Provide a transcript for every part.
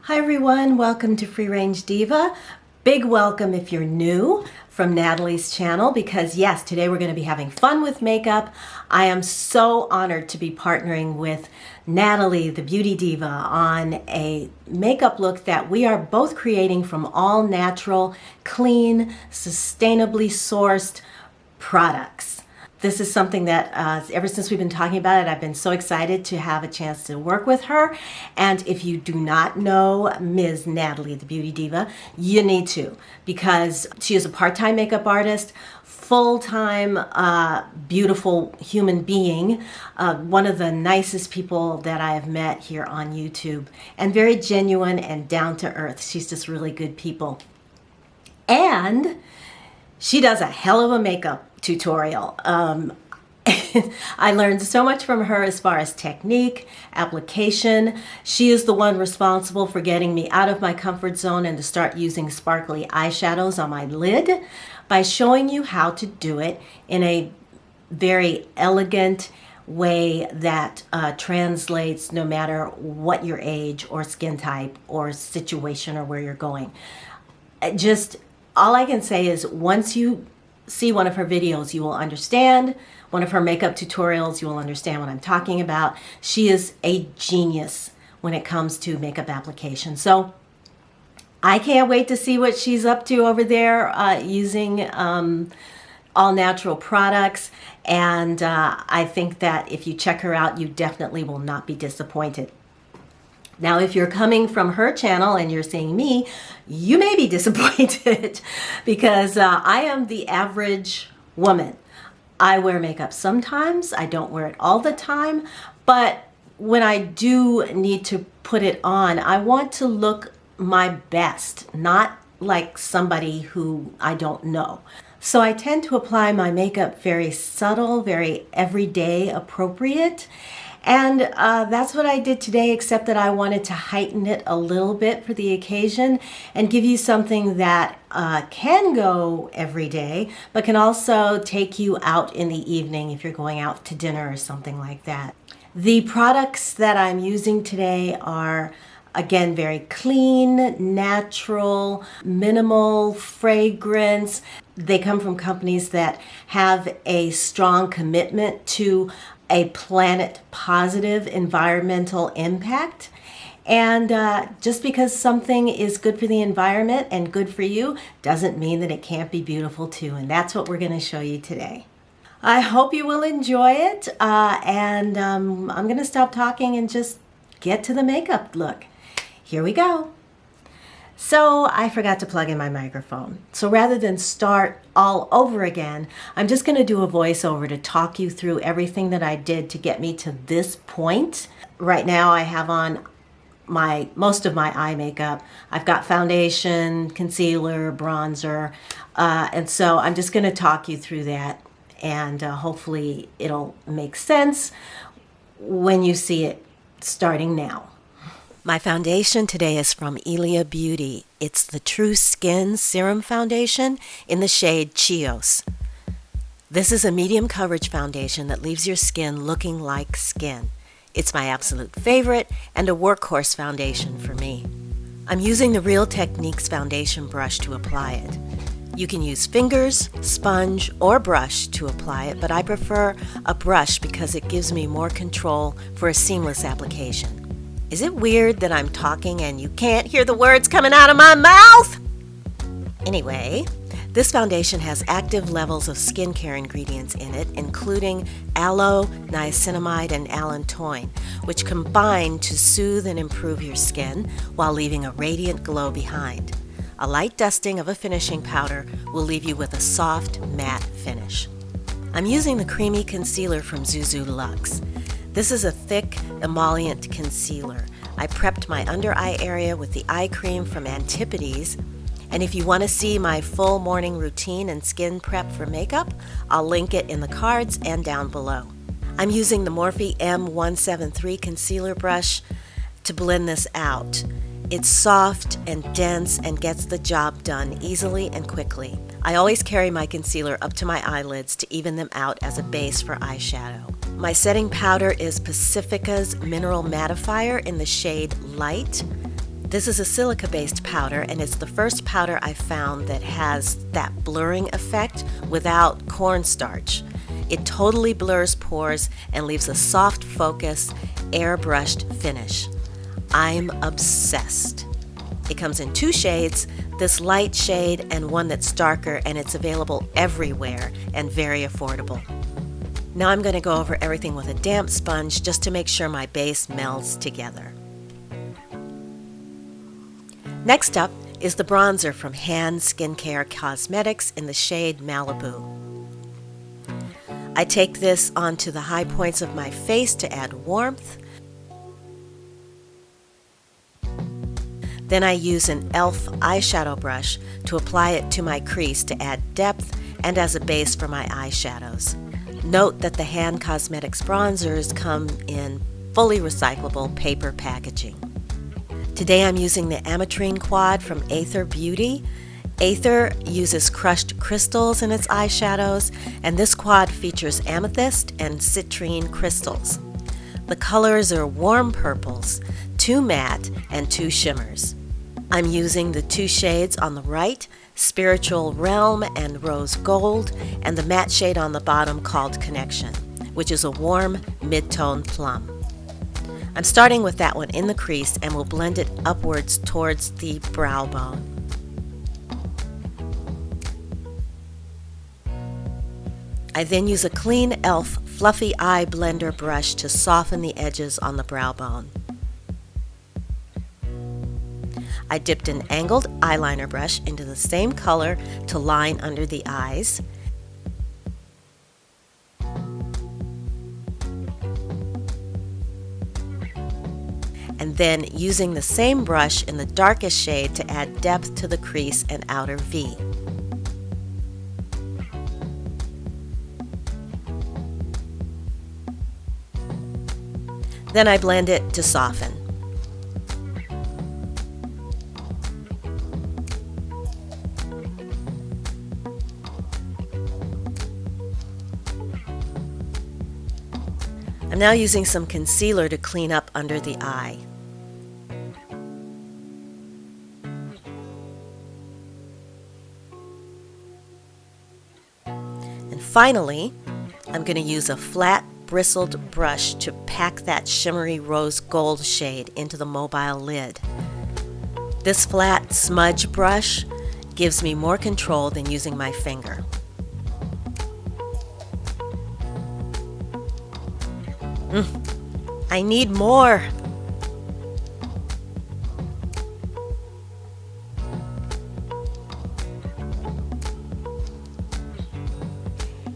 Hi everyone, welcome to Free Range Diva. Big welcome if you're new from Nathalie's channel, because yes, today we're going to be having fun with makeup. I am so honored to be partnering with Nathalie, the beauty diva, on a makeup look that we are both creating from all natural, clean, sustainably sourced products. This is something that ever since we've been talking about it, I've been so excited to have a chance to work with her. And if you do not know Ms. Nathalie, the beauty diva, you need to, because she is a part-time makeup artist, full-time beautiful human being, one of the nicest people that I have met here on YouTube, and very genuine and down-to-earth. She's just really good people. And she does a hell of a makeup tutorial. I learned so much from her as far as technique, application. She is the one responsible for getting me out of my comfort zone and to start using sparkly eyeshadows on my lid by showing you how to do it in a very elegant way that translates no matter what your age or skin type or situation or where you're going. Just all I can say is once you see one of her videos, you will understand. One of her makeup tutorials, you will understand what I'm talking about. She is a genius when it comes to makeup application. So I can't wait to see what she's up to over there using all natural products. And I think that if you check her out, you definitely will not be disappointed. Now, if you're coming from her channel and you're seeing me, you may be disappointed because I am the average woman. I wear makeup sometimes, I don't wear it all the time, but when I do need to put it on, I want to look my best, not like somebody who I don't know. So I tend to apply my makeup very subtle, very everyday appropriate. And that's what I did today, except that I wanted to heighten it a little bit for the occasion and give you something that can go every day, but can also take you out in the evening if you're going out to dinner or something like that. The products that I'm using today are, again, very clean, natural, minimal fragrance. They come from companies that have a strong commitment to a planet positive environmental impact. And just because something is good for the environment and good for you doesn't mean that it can't be beautiful too. And that's what we're going to show you today. I hope you will enjoy it. I'm going to stop talking and just get to the makeup look. Here we go. So I forgot to plug in my microphone. So rather than start all over again, I'm just going to do a voiceover to talk you through everything that I did to get me to this point. Right now I have on most of my eye makeup. I've got foundation, concealer, bronzer, and so I'm just going to talk you through that, and hopefully it'll make sense when you see it starting now. My foundation today is from Ilia Beauty. It's the True Skin Serum Foundation in the shade Chios. This is a medium coverage foundation that leaves your skin looking like skin. It's my absolute favorite and a workhorse foundation for me. I'm using the Real Techniques foundation brush to apply it. You can use fingers, sponge, or brush to apply it, but I prefer a brush because it gives me more control for a seamless application. Is it weird that I'm talking and you can't hear the words coming out of my mouth? Anyway, this foundation has active levels of skincare ingredients in it, including aloe, niacinamide, and allantoin, which combine to soothe and improve your skin while leaving a radiant glow behind. A light dusting of a finishing powder will leave you with a soft, matte finish. I'm using the creamy concealer from Zuzu Luxe. This is a thick, emollient concealer. I prepped my under eye area with the eye cream from Antipodes, and if you want to see my full morning routine and skin prep for makeup, I'll link it in the cards and down below. I'm using the Morphe M173 concealer brush to blend this out. It's soft and dense and gets the job done easily and quickly. I always carry my concealer up to my eyelids to even them out as a base for eyeshadow. My setting powder is Pacifica's Mineral Mattifier in the shade Light. This is a silica-based powder, and it's the first powder I found that has that blurring effect without cornstarch. It totally blurs pores and leaves a soft focus, airbrushed finish. I'm obsessed. It comes in 2 shades, this light shade and one that's darker, and it's available everywhere and very affordable. Now I'm going to go over everything with a damp sponge just to make sure my base melds together. Next up is the bronzer from Hand Skincare Cosmetics in the shade Malibu. I take this onto the high points of my face to add warmth. Then I use an e.l.f. eyeshadow brush to apply it to my crease to add depth and as a base for my eyeshadows. Note that the Hand Cosmetics bronzers come in fully recyclable paper packaging. Today I'm using the Ametrine Quad from Aether Beauty. Aether uses crushed crystals in its eyeshadows, and this quad features amethyst and citrine crystals. The colors are warm purples, 2 matte, and 2 shimmers. I'm using the 2 shades on the right, Spiritual Realm and Rose Gold, and the matte shade on the bottom called Connection, which is a warm mid-tone plum. I'm starting with that one in the crease and will blend it upwards towards the brow bone. I then use a clean e.l.f. Fluffy Eye Blender brush to soften the edges on the brow bone. I dipped an angled eyeliner brush into the same color to line under the eyes. And then using the same brush in the darkest shade to add depth to the crease and outer V. Then I blend it to soften. I'm now using some concealer to clean up under the eye. And finally, I'm going to use a flat bristled brush to pack that shimmery rose gold shade into the mobile lid. This flat smudge brush gives me more control than using my finger. I need more.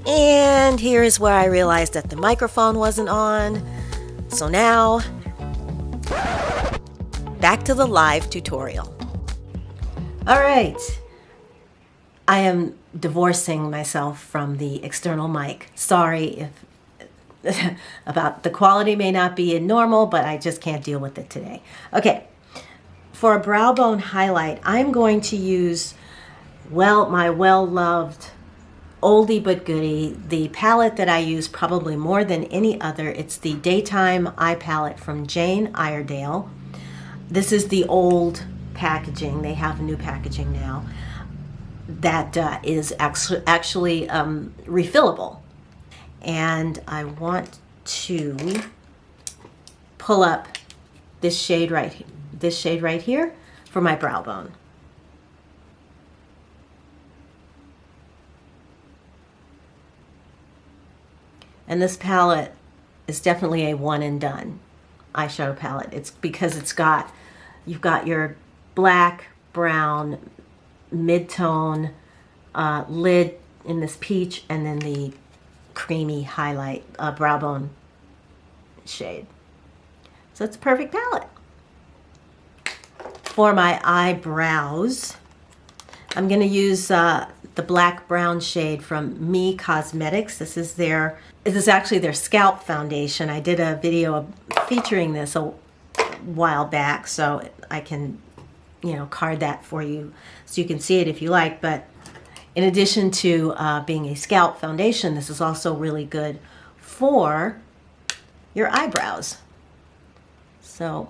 And here is where I realized that the microphone wasn't on. So now, back to the live tutorial. All right. I am divorcing myself from the external mic. Sorry if about the quality may not be normal, but I just can't deal with it today. Okay, for a brow bone highlight, I'm going to use, well, my well-loved oldie but goodie, the palette that I use probably more than any other. It's the Daytime Eye Palette from Jane Iredale. This is the old packaging. They have new packaging now that is actually refillable. And I want to pull up this shade right here for my brow bone. And this palette is definitely a one and done eyeshadow palette. It's because you've got your black, brown, mid-tone lid in this peach, and then the creamy highlight brow bone shade. So it's a perfect palette. For my eyebrows, I'm going to use the black brown shade from Me Cosmetics. This is actually their scalp foundation. I did a video featuring this a while back, so I can, card that for you so you can see it if you like. But in addition to being a scalp foundation, this is also really good for your eyebrows. So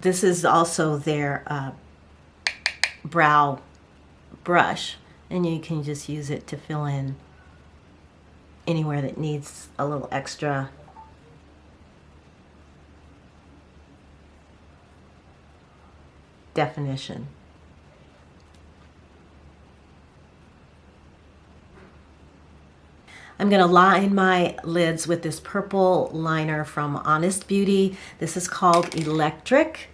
This is also their brow brush, and you can just use it to fill in anywhere that needs a little extra definition. I'm going to line my lids with this purple liner from Honest Beauty. This is called Electric.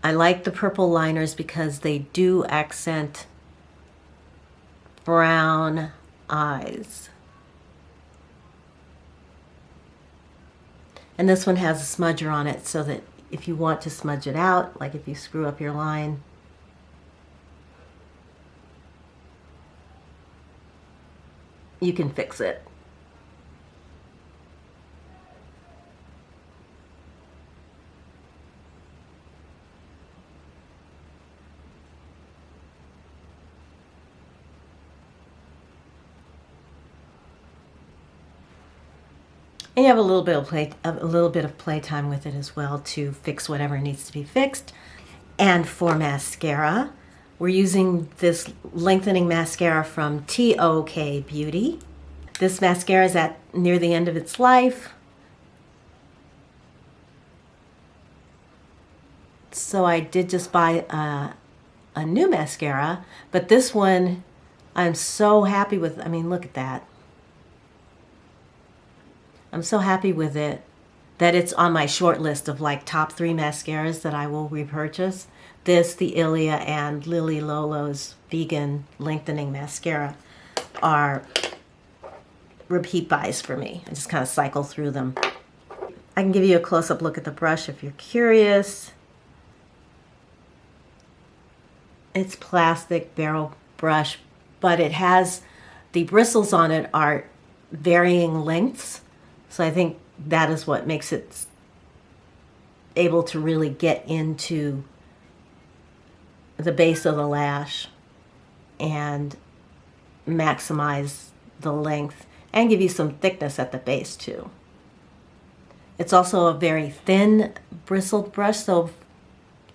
I like the purple liners because they do accent brown eyes. And this one has a smudger on it so that if you want to smudge it out, like if you screw up your line, you can fix it. And you have a little bit of playtime with it as well to fix whatever needs to be fixed. And for mascara, we're using this lengthening mascara from TOK Beauty. This mascara is at near the end of its life. So I did just buy a new mascara, but this one I'm so happy with. I mean, look at that. I'm so happy with it that it's on my short list of like top 3 mascaras that I will repurchase. This, the Ilia, and Lily Lolo's vegan lengthening mascara are repeat buys for me. I just kind of cycle through them. I can give you a close-up look at the brush if you're curious. It's plastic barrel brush, but it has, the bristles on it are varying lengths. So I think that is what makes it able to really get into the base of the lash and maximize the length and give you some thickness at the base too. It's also a very thin bristled brush, so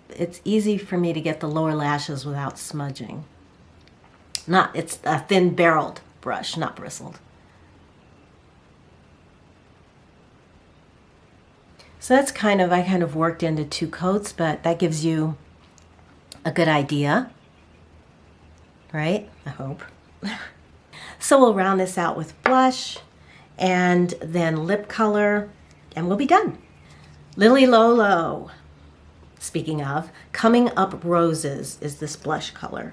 it's easy for me to get the lower lashes without smudging. It's a thin barreled brush, not bristled. So that's I kind of worked into 2 coats, but that gives you a good idea, right? I hope. So we'll round this out with blush and then lip color, and we'll be done. Lily Lolo, speaking of, Coming Up Roses is this blush color.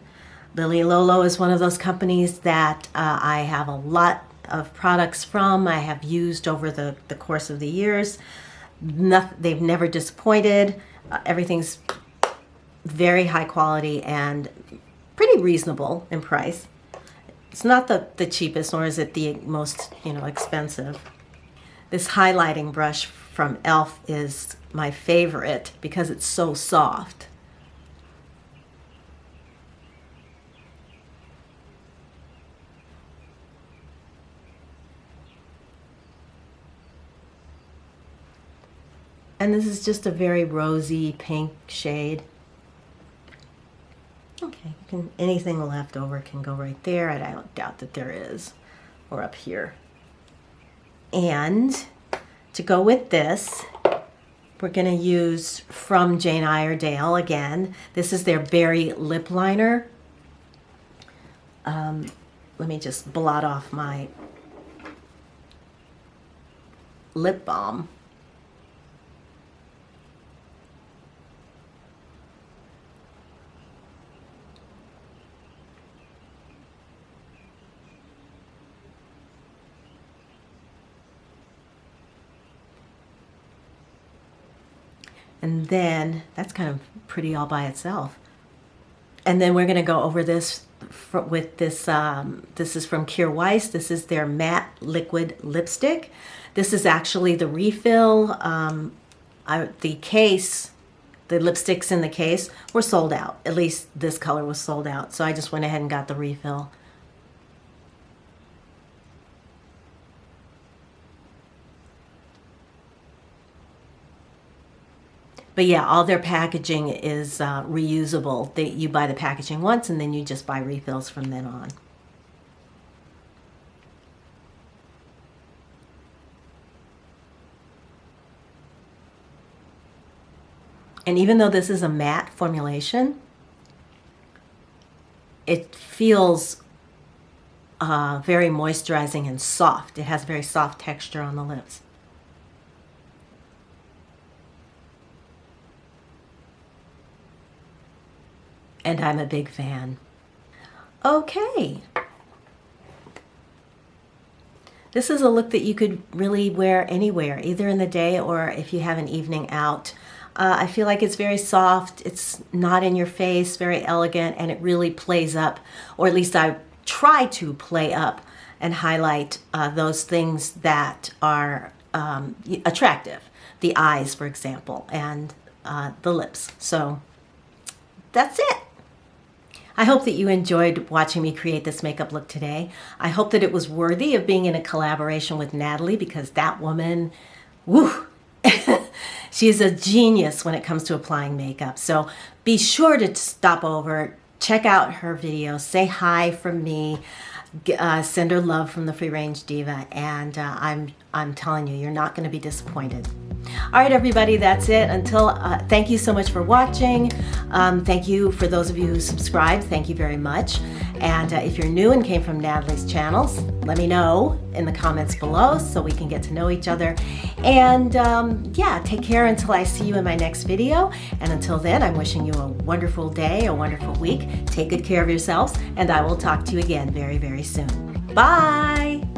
Lily Lolo is one of those companies that I have a lot of products from. I have used over the course of the years. They've never disappointed. Everything's very high quality and pretty reasonable in price. It's not the cheapest, nor is it the most, expensive. This highlighting brush from e.l.f. is my favorite because it's so soft. And this is just a very rosy pink shade. Okay, anything left over can go right there. I don't doubt that there is, or up here. And to go with this, we're going to use from Jane Iredale again. This is their Berry Lip Liner. Let me just blot off my lip balm. And then that's kind of pretty all by itself. And then we're going to go over this with this. This is from Kir Weiss. This is their matte liquid lipstick. This is actually the refill. The case, the lipsticks in the case were sold out. At least this color was sold out. So I just went ahead and got the refill. But yeah, all their packaging is reusable. You buy the packaging once and then you just buy refills from then on. And even though this is a matte formulation, it feels very moisturizing and soft. It has a very soft texture on the lips. And I'm a big fan. Okay. This is a look that you could really wear anywhere, either in the day or if you have an evening out. I feel like it's very soft, it's not in your face, very elegant, and it really plays up, or at least I try to play up and highlight those things that are attractive. The eyes, for example, and the lips. So that's it. I hope that you enjoyed watching me create this makeup look today. I hope that it was worthy of being in a collaboration with Nathalie, because that woman, woo! She is a genius when it comes to applying makeup. So be sure to stop over, check out her video, say hi from me, send her love from the Free Range Diva, and I'm telling you, you're not going to be disappointed. All right, everybody, that's it. Thank you so much for watching. Thank you for those of you who subscribed. Thank you very much. And if you're new and came from Nathalie's channels, let me know in the comments below so we can get to know each other. And yeah, take care until I see you in my next video. And until then, I'm wishing you a wonderful day, a wonderful week. Take good care of yourselves, and I will talk to you again very, very soon. Bye.